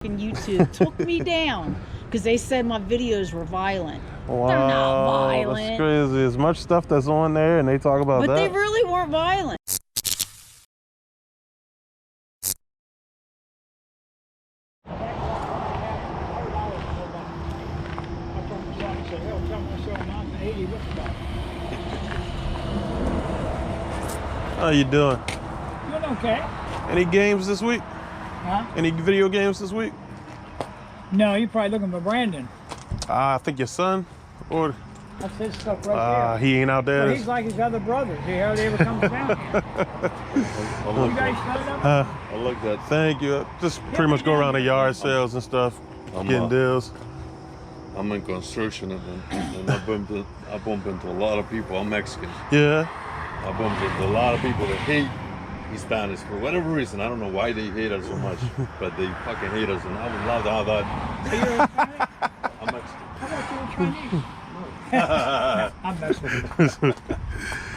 YouTube took me down because they said my videos were violent. Wow, they're not violent. That's crazy. There's much stuff that's on there and they talk about but that. They really weren't violent. How you doing? Doing okay. Any games this week? Huh? Any video games this week? No, you're probably looking for Brandon. I think your son, or That's his stuff right there. he ain't out there. Well, he's like his other brothers. He hardly ever comes down here. You guys showed up? I looked at. Thank you. Just pretty much go around the yard sales and stuff, getting deals. I'm in construction and I bump into a lot of people. I'm Mexican. Yeah. I bumped into a lot of people that hate Hispanics for whatever reason. I don't know why they hate us so much, but they fucking hate us, and I would love to have that. So you're Hispanic? I'm Mexican. How about you Chinese? I'm messing with you.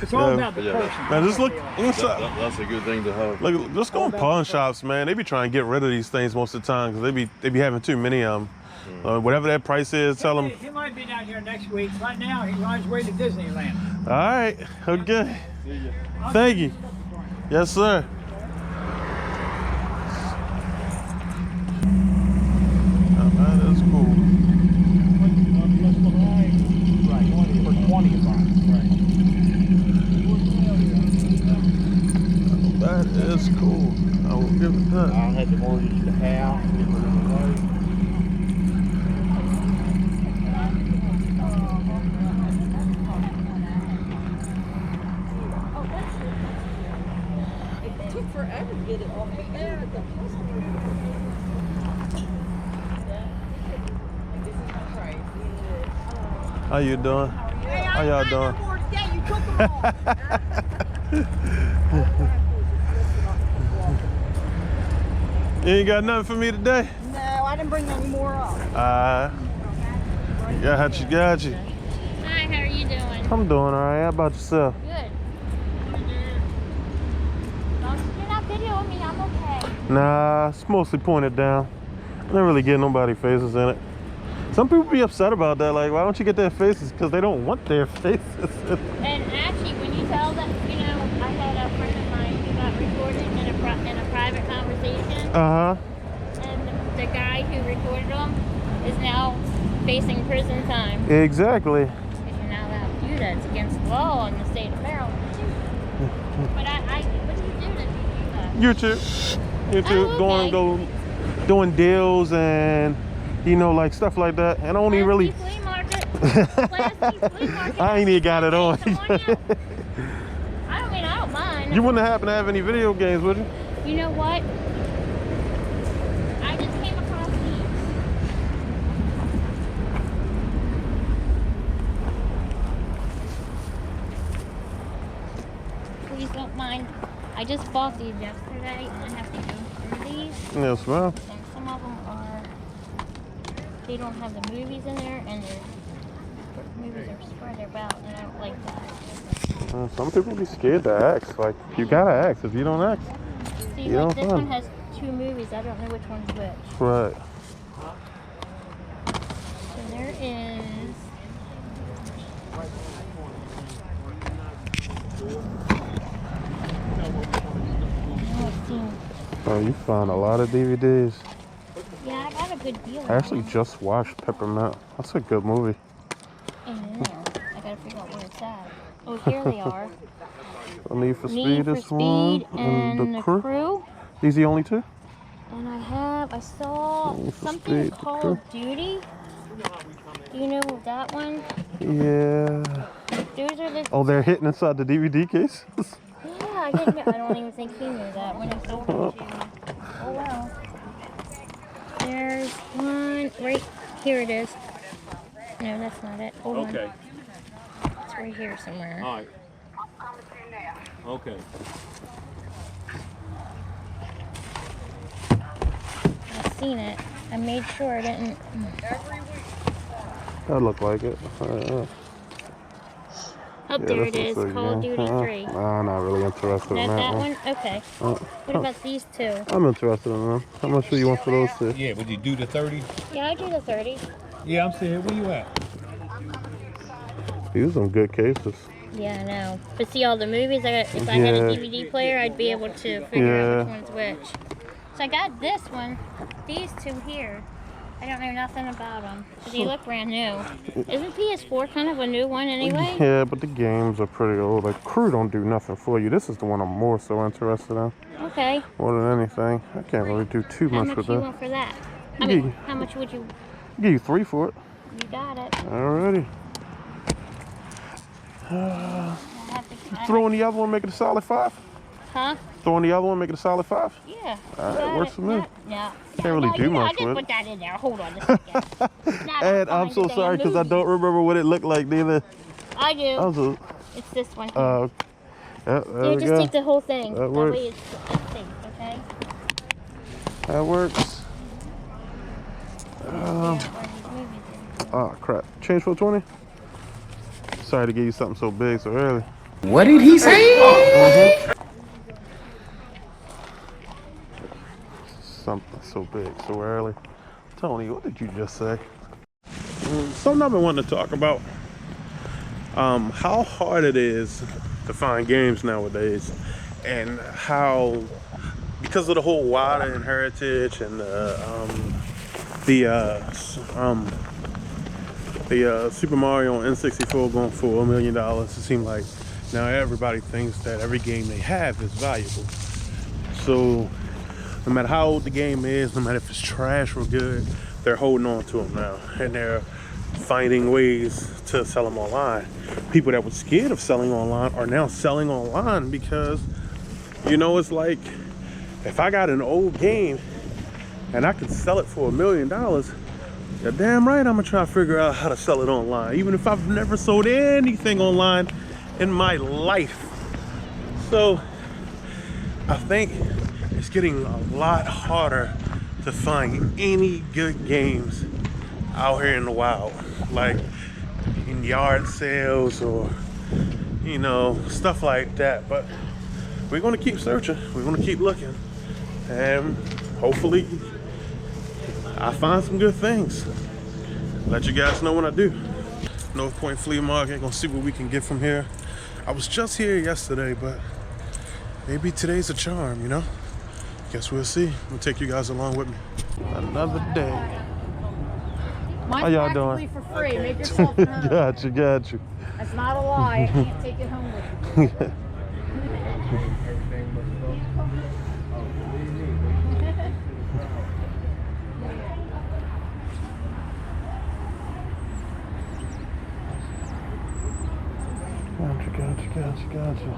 It's all about the person. Man, just look inside. That's a good thing to have. Look, just go in pawn shops, man. They be trying to get rid of these things most of the time because they be having too many of them. Whatever that price is, tell them. He might be down here next week. Right now, he's on his way to Disneyland. All right. Okay. Thank you. Yes, sir. Oh, that is cool. For 20 bucks. That is cool. I will give it that. I had to mortgage the house, get rid of the road. It took forever to get it off the air. How you doing? How y'all doing? You ain't got nothing for me today? No, I didn't bring any more up. Got you. Hi, how are you doing? I'm doing all right. How about yourself? Good. Well, if you're not videoing me, I'm okay. Nah, it's mostly pointed down. I don't really get nobody faces in it. Some people be upset about that. Like, why don't you get their faces? Because they don't want their faces. And actually, when you tell them, you know, I had a friend of mine who got recorded in a private conversation. And the guy who recorded them is now facing prison time. Exactly. Because you're not allowed to do that. It's against the law in the state of Maryland. But what do you do to do that? YouTube. Oh, okay. Go doing deals and, you know, like stuff like that. And only really. Flea market. Flea market. I ain't even got it on. I don't mind. You wouldn't happen to have any video games, would you? You know what? I just came across these. Please don't mind. I just bought these yesterday and I have to go through these. Yes, ma'am. And some of them are, they don't have the movies in there and the movies are spread about and I don't like that. Some people be scared to ask. Like, you gotta ask. If you don't ask, See, you like don't this find. one has 2 movies. I don't know which one's which. Right. So there is. Oh, you found a lot of DVDs. Yeah, I got a good deal. I actually just watched Peppermint. That's a good movie. I gotta figure out where it's at. Oh, here they are. Need for Speed Need for is one. Speed and the Crew. These the only two? And I saw Need for something Speed, the Call Crew. of Duty. Do you know that one? Yeah. Those are the. Oh, they're hidden inside the DVD cases? Yeah, I didn't know. I don't even think he knew that when he sold them to me. Oh wow. There's one right here. It is. No, that's not it. Hold on. It's right here somewhere. All right. Okay. I've seen it. I made sure I didn't. That look like it. Oh, there it is. that's a Call of game. Duty 3. I'm not really interested in Not that that one. one? Okay. What about these two? I'm interested in them. How much do you want for those two? Yeah, would you do the 30? Yeah, I do the 30. Yeah, I'm saying, where you at? These are some good cases. Yeah, I know. But see all the movies, if I had a DVD player, I'd be able to figure out which one's which. So I got this one, these two here. I don't know nothing about them, but they look brand new. Isn't PS4 kind of a new one anyway? Yeah, but the games are pretty old. Like, Crew don't do nothing for you. This is the one I'm more so interested in. Okay. More than anything. I can't really do too How much much with you that. want for that? I mean, how much would you? I'll give you 3 for it. You got it. Alrighty. I Throw in the other one, make it a solid 5. Huh? Throw in the other one, make it a solid 5. Yeah. Alright, works for me. Yeah. Can't really do much I didn't with put it. that in there. Hold on a second. And I'm so sorry because I don't remember what it looked like neither. I do. I was a, It's this one. yeah, there Yeah, we just go. take the whole thing. That That works. way it's safe, okay? That works. Oh crap. Change for 20? Sorry to give you something so big so early. What did he say? Something so big so early. Tony, what did you just say? Something I've been wanting to talk about. How hard it is to find games nowadays, and how, because of the whole WADA and heritage and the Super Mario on N64 going for $1 million, it seems like now everybody thinks that every game they have is valuable. So no matter how old the game is, no matter if it's trash or good, they're holding on to them now, and they're finding ways to sell them online. People that were scared of selling online are now selling online because, you know, it's like, if I got an old game and I could sell it for $1 million, you're damn right I'm gonna try to figure out how to sell it online, even if I've never sold anything online in my life. So I think it's getting a lot harder to find any good games out here in the wild, like in yard sales or, you know, stuff like that. But we're gonna keep searching, we're gonna keep looking, and hopefully I find some good things. Let you guys know when I do. North Point Flea Market, gonna see what we can get from here. I was just here yesterday, but maybe today's a charm, you know? Guess we'll see. We'll take you guys along with me. Another day. Mine's How y'all practically doing? for free. Make yourself at home. Got you. That's not a lie. I can't take it home with me. Gotcha.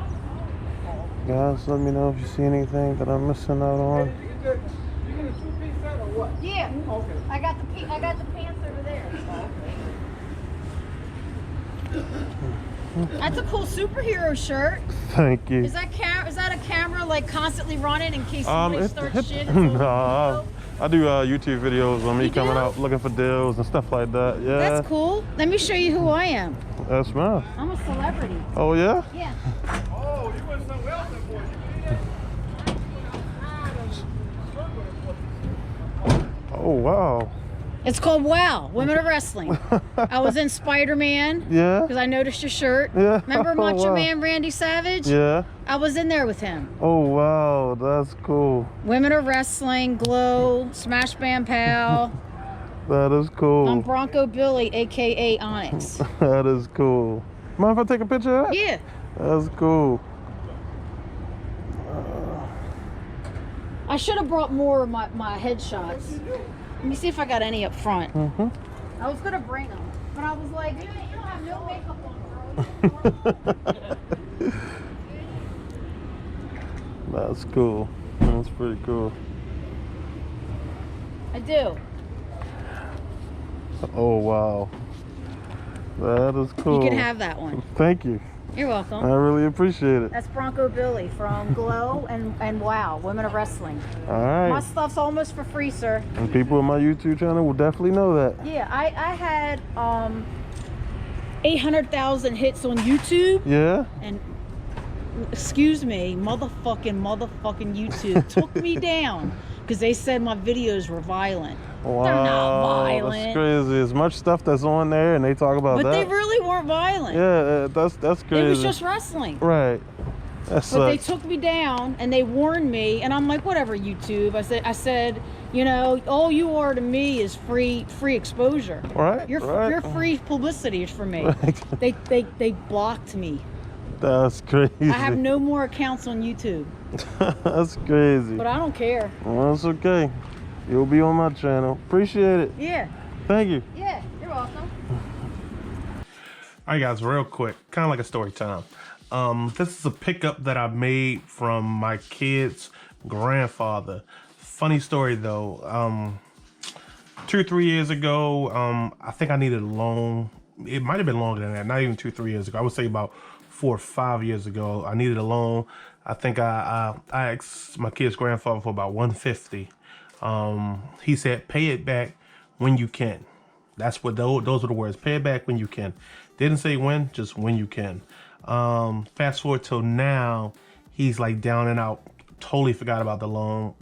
Guys, let me know if you see anything that I'm missing out on. Yeah. I got the pants over there. That's a cool superhero shirt. Thank you. Is that a camera like constantly running in case somebody starts shit? Nah, I do YouTube videos on me You coming do? out looking for deals and stuff like that. Yeah. That's cool. Let me show you who I am. That's mine. I'm a celebrity. Oh yeah? Yeah. Oh, you went somewhere else that boy. Oh wow. It's called WOW, Women of Wrestling. I was in Spider-Man. Yeah. Because I noticed your shirt. Yeah. Remember Macho Wow. Man Randy Savage? Yeah. I was in there with him. Oh wow, that's cool. Women of Wrestling, Glow, Smash Band Pal. That is cool. I'm Bronco Billy, aka Onyx. That is cool. Mind if I take a picture of that? Yeah. That's cool. I should have brought more of my headshots. Let me see if I got any up front. I was gonna bring them, but I was like, you don't have no makeup on, girl. That's cool. That's pretty cool. I do. Oh wow. That is cool. You can have that one. Thank you. You're welcome. I really appreciate it. That's Bronco Billy from Glow and WOW, Women of Wrestling. All My right. stuff's almost for free, sir. And people on my YouTube channel will definitely know that. Yeah, I had 800,000 hits on YouTube. Yeah. And excuse me, motherfucking YouTube took me down because they said my videos were violent. Wow, They're not violent. that's crazy. As much stuff that's on there, and they talk about But that. they really weren't violent. Yeah, that's crazy. It was just wrestling. Right. That's But they took me down and they warned me, and I'm like, whatever, YouTube. I said, you know, all you are to me is free exposure. Right. Your free publicity is for me. Right. They blocked me. That's crazy. I have no more accounts on YouTube. That's crazy. But I don't care. Well, that's okay. You'll be on my channel. Appreciate it. Yeah. Thank you. Yeah, you're welcome. All right, guys, real quick, kind of like a story time. This is a pickup that I made from my kid's grandfather. Funny story though. 2 or 3 years ago, I think I needed a loan. It might have been longer than that. Not even 2 or 3 years ago. I would say about 4 or 5 years ago. I needed a loan. I think I asked my kid's grandfather for about $150. He said, "Pay it back when you can." That's what those were the words. Pay it back when you can. Didn't say when, just when you can. Fast forward till now, he's like down and out. Totally forgot about the loan.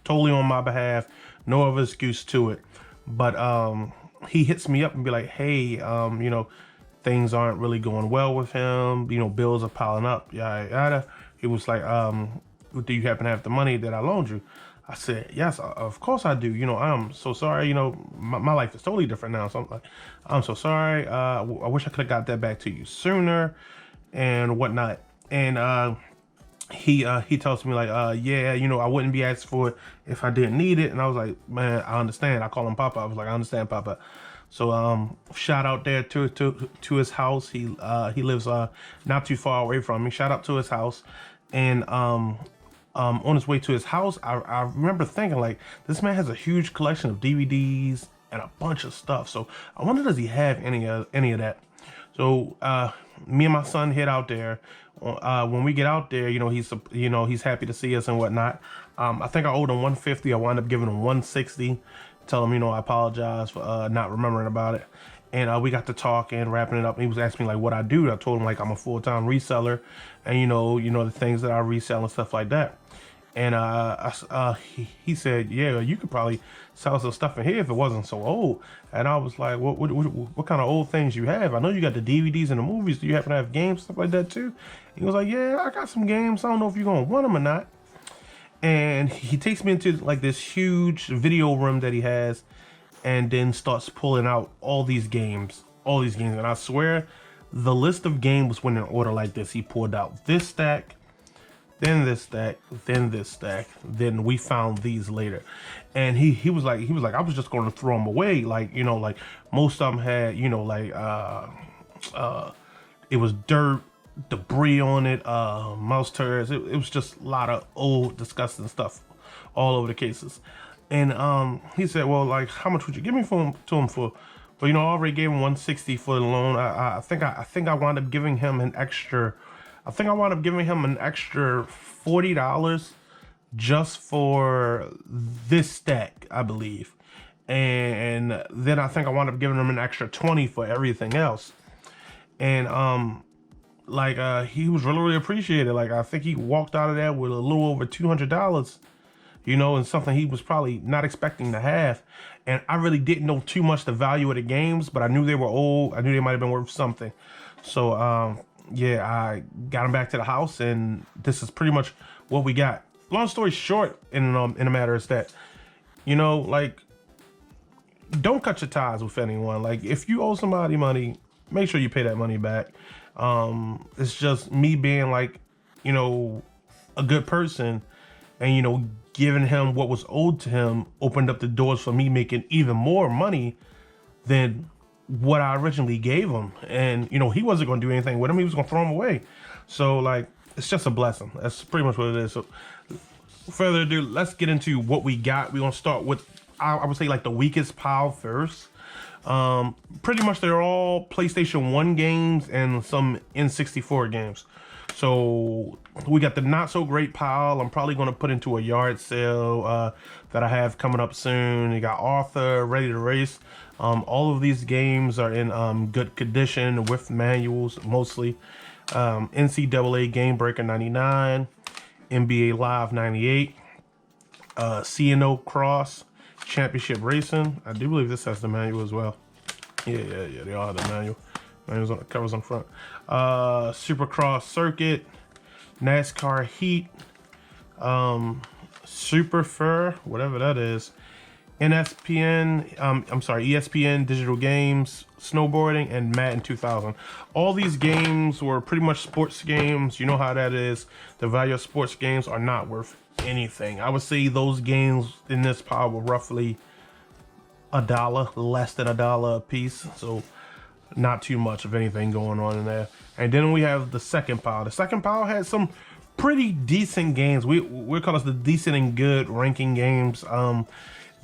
Totally on my behalf. No other excuse to it. But he hits me up and be like, "Hey, you know, things aren't really going well with him. You know, bills are piling up. Yada yada." He was like, "Do you happen to have the money that I loaned you?" I said, "Yes, of course I do. You know, I'm so sorry. You know, my life is totally different now. So I'm like, I'm so sorry. I wish I could have got that back to you sooner and whatnot." And he tells me like, "Yeah, you know, I wouldn't be asking for it if I didn't need it." And I was like, "Man, I understand." I call him Papa. I was like, "I understand, Papa." So shout out there to his house. He lives not too far away from me. Shout out to his house. And on his way to his house, I remember thinking like, this man has a huge collection of DVDs and a bunch of stuff. So I wonder, does he have any of that? So me and my son head out there. When we get out there, you know, he's happy to see us and whatnot. I think I owed him $150. I wound up giving him $160. Tell him, you know, I apologize for not remembering about it. And we got to talk and wrapping it up. And he was asking me like what I do. I told him like I'm a full-time reseller, and you know the things that I resell and stuff like that. And he said, "Yeah, you could probably sell some stuff in here if it wasn't so old." And I was like, what kind of old things you have? I know you got the DVDs and the movies. Do you happen to have games, stuff like that too? He was like, "Yeah, I got some games. I don't know if you're gonna want them or not." And he takes me into like this huge video room that he has, and then starts pulling out all these games. And I swear the list of games went in order like this. He pulled out this stack, then this stack, then this stack, then we found these later. And he was like, I was just going to throw them away. Like, you know, like most of them had, you know, like it was dirt, debris on it, mouse turds. It was just a lot of old disgusting stuff all over the cases. And he said, "Well, like, how much would you give me to him for?" But you know, I already gave him $160 for the loan. I think I wound up giving him an extra. I think I wound up giving him an extra $40 just for this stack, I believe. And then I think I wound up giving him an extra $20 for everything else. And he was really appreciated. Like, I think he walked out of there with a little over $200. You know, and something he was probably not expecting to have. And I really didn't know too much the value of the games, but I knew they were old. I knew they might have been worth something. So, yeah, I got him back to the house, and this is pretty much what we got. Long story short, in a matter is that, you know, like, don't cut your ties with anyone. Like, if you owe somebody money, make sure you pay that money back. It's just me being like, you know, a good person, and, you know, giving him what was owed to him opened up the doors for me making even more money than what I originally gave him. And, you know, he wasn't going to do anything with him. He was going to throw him away. So, like, it's just a blessing. That's pretty much what it is. So, further ado, let's get into what we got. We're going to start with, I would say, like, the weakest pile first. Pretty much they're all PlayStation 1 games and some N64 games. So we got the not so great pile. I'm probably going to put into a yard sale that I have coming up soon. You got Arthur, Ready to Race. All of these games are in good condition with manuals mostly. NCAA Game Breaker 99, NBA Live 98, CNO Cross Championship Racing. I do believe this has the manual as well. Yeah, they all have the manual. Manuals on the covers on front. Supercross Circuit, NASCAR Heat, Super Fur, whatever that is, ESPN Digital Games, Snowboarding, and Madden 2000. All these games were pretty much sports games. You know how that is. The value of sports games are not worth anything. I would say those games in this pile were roughly $1, less than $1 a piece. So not too much of anything going on in there. And then we have the second pile. The second pile had some pretty decent games. We call this the decent and good ranking games.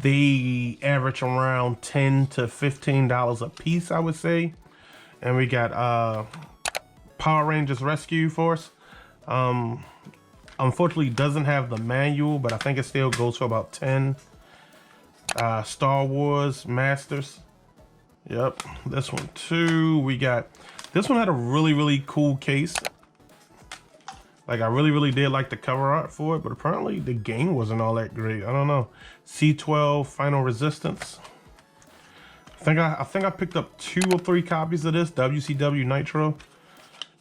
They average around $10 to $15 a piece, I would say. And we got Power Rangers Rescue Force. Unfortunately, doesn't have the manual, but I think it still goes for about 10. Star Wars Masters. Yep, this one too. We got this one had a really cool case. Like, I really did like the cover art for it, but apparently the game wasn't all that great. I don't know. C12 Final Resistance. I think I picked up 2 or 3 copies of this. WCW Nitro.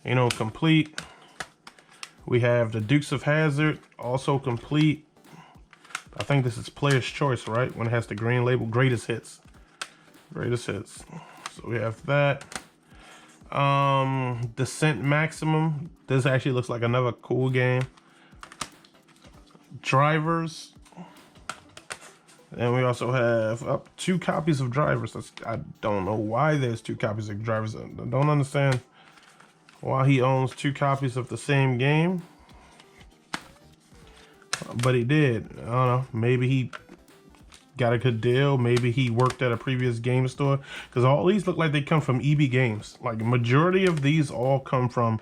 You know, complete. We have the Dukes of Hazzard, also complete. I think this is Player's Choice, right? When it has the green label, Greatest Hits. Greatest Hits. So we have that. Descent Maximum. This actually looks like another cool game. Drivers. And we also have 2 copies of Drivers. I don't know why there's 2 copies of Drivers. I don't understand why he owns 2 copies of the same game. But he did. I don't know. Maybe he got a good deal. Maybe he worked at a previous game store. Because all these look like they come from EB Games. Like, the majority of these all come from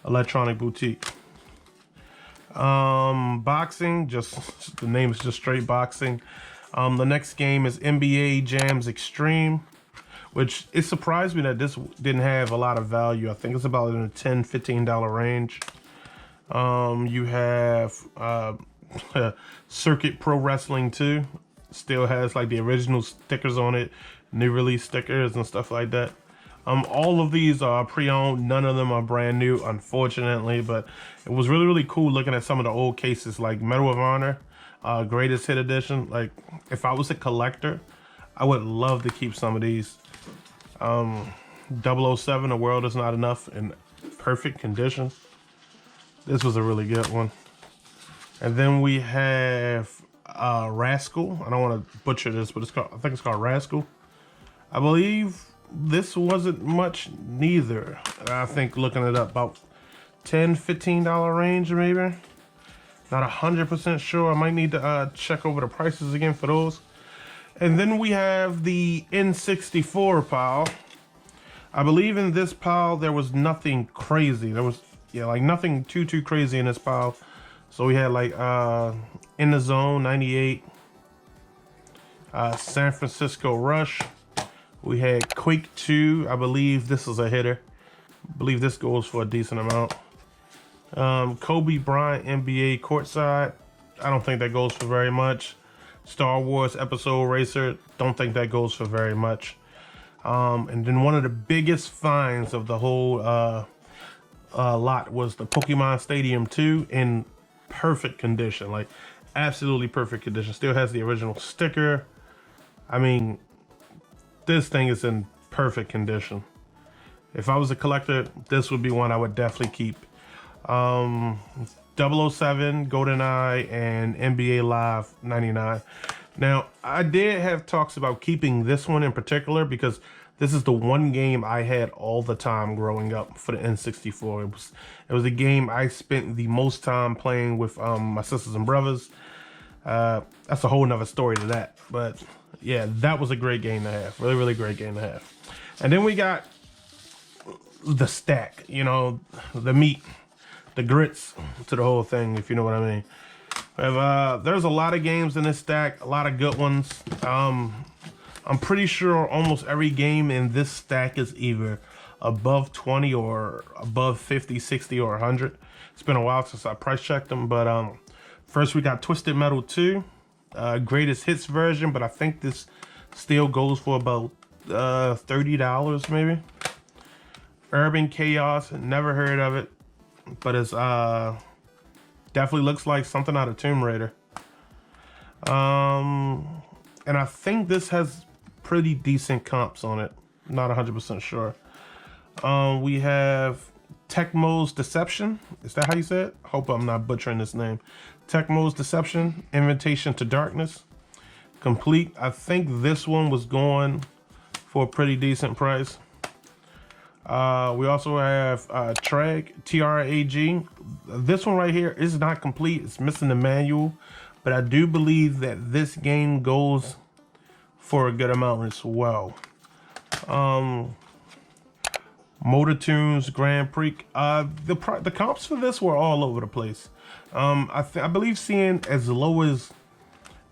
Electronic Boutique. Boxing, just the name is just straight boxing. The next game is NBA Jams Extreme, which it surprised me that this didn't have a lot of value. I think it's about in the $10, $15 range. You have Circuit Pro Wrestling 2. Still has like the original stickers on it, new release stickers and stuff like that. All of these are pre-owned. None of them are brand new, unfortunately, but it was really cool looking at some of the old cases, like Medal of Honor, Greatest Hit Edition. Like, if I was a collector, I would love to keep some of these. 007, The World Is Not Enough, in perfect condition. This was a really good one. And then we have Rascal. I don't want to butcher this, but I think it's called Rascal. I believe this wasn't much neither. I think looking it up, about $10, $15 range maybe. Not 100% sure. I might need to check over the prices again for those. And then we have the N64 pile. I believe in this pile there was nothing crazy. There was, like nothing too crazy in this pile. So we had like In the Zone 98, San Francisco Rush. We had Quake 2. I believe this is a hitter. I believe this goes for a decent amount. Kobe Bryant NBA Courtside. I don't think that goes for very much. Star Wars Episode Racer. Don't think that goes for very much. And then one of the biggest finds of the whole lot was the Pokemon Stadium 2 in perfect condition. Like, absolutely perfect condition. Still has the original sticker. I mean, this thing is in perfect condition. If I was a collector, this would be one I would definitely keep. 007, GoldenEye, and NBA Live 99. Now, I did have talks about keeping this one in particular because this is the one game I had all the time growing up for the N64. It was a game I spent the most time playing with my sisters and brothers. That's a whole nother story to that. But yeah, that was a great game to have. Really great game to have. And then we got the stack, you know, the meat. grits to the whole thing, if you know what I mean. There's a lot of games in this stack, a lot of good ones. I'm pretty sure almost every game in this stack is either above 20 or above 50, 60, or 100. It's been a while since I price checked them, but first we got Twisted Metal 2, greatest hits version, but I think this still goes for about $30 maybe. Urban Chaos, never heard of it, but it's definitely looks like something out of Tomb Raider. And I think this has pretty decent comps on it. Not 100% sure. We have Tecmo's Deception. Is that how you say it? Hope I'm not butchering this name. Tecmo's Deception, Invitation to Darkness, complete. I think this one was going for a pretty decent price. We also have Trag, T-R-A-G. This one right here is not complete. It's missing the manual, but I do believe that this game goes for a good amount as well. Motor Tunes Grand Prix. The comps for this were all over the place. I believe seeing as low as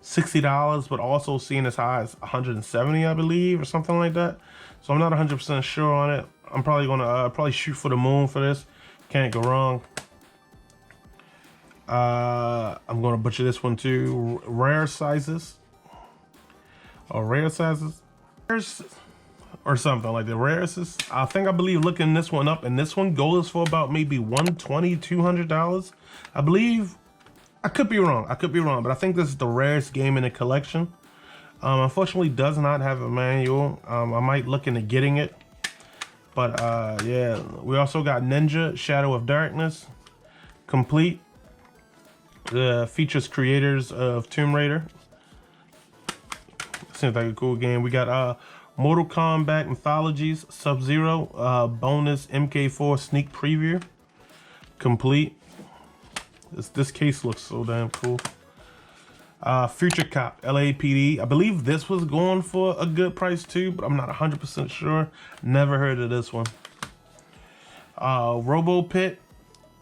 $60, but also seeing as high as 170, I believe, or something like that. So I'm not 100% sure on it. I'm probably gonna probably shoot for the moon for this. Can't go wrong. I'm gonna butcher this one too. Rare sizes, or rare sizes, or something like the rarest. I believe looking this one up, and this one goes for about maybe $120, $200. I believe. I could be wrong. But I think this is the rarest game in the collection. Unfortunately, does not have a manual. I might look into getting it. But yeah, we also got Ninja Shadow of Darkness, complete. Features creators of Tomb Raider. Seems like a cool game. We got Mortal Kombat Mythologies Sub-Zero bonus MK4 sneak preview, complete. This case looks so damn cool. Future Cop LAPD. I believe this was going for a good price too, but I'm not 100% sure. Never heard of this one. Robo Pit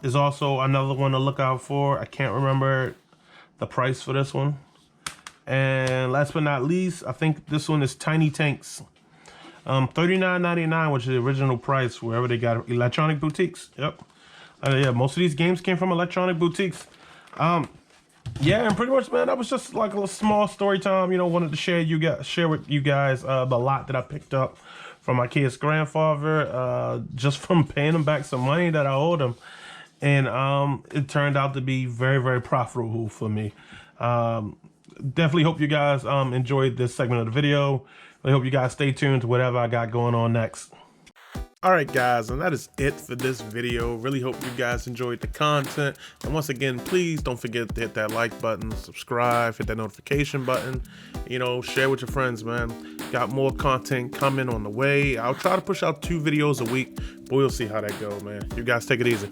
is also another one to look out for. I can't remember the price for this one. And last but not least, I think this one is Tiny Tanks. $39.99, which is the original price wherever they got electronic boutiques. Yep. Yeah, most of these games came from electronic boutiques. Yeah, and pretty much, man, that was just like a little small story time. You know, wanted to share with you guys the lot that I picked up from my kid's grandfather, just from paying him back some money that I owed him, and it turned out to be very, very profitable for me. Definitely hope you guys enjoyed this segment of the video. I hope you guys stay tuned to whatever I got going on next. Alright guys, and that is it for this video. Really hope you guys enjoyed the content. And once again, please don't forget to hit that like button, subscribe, hit that notification button. You know, share with your friends, man. Got more content coming on the way. I'll try to push out 2 videos a week, but we'll see how that goes, man. You guys take it easy.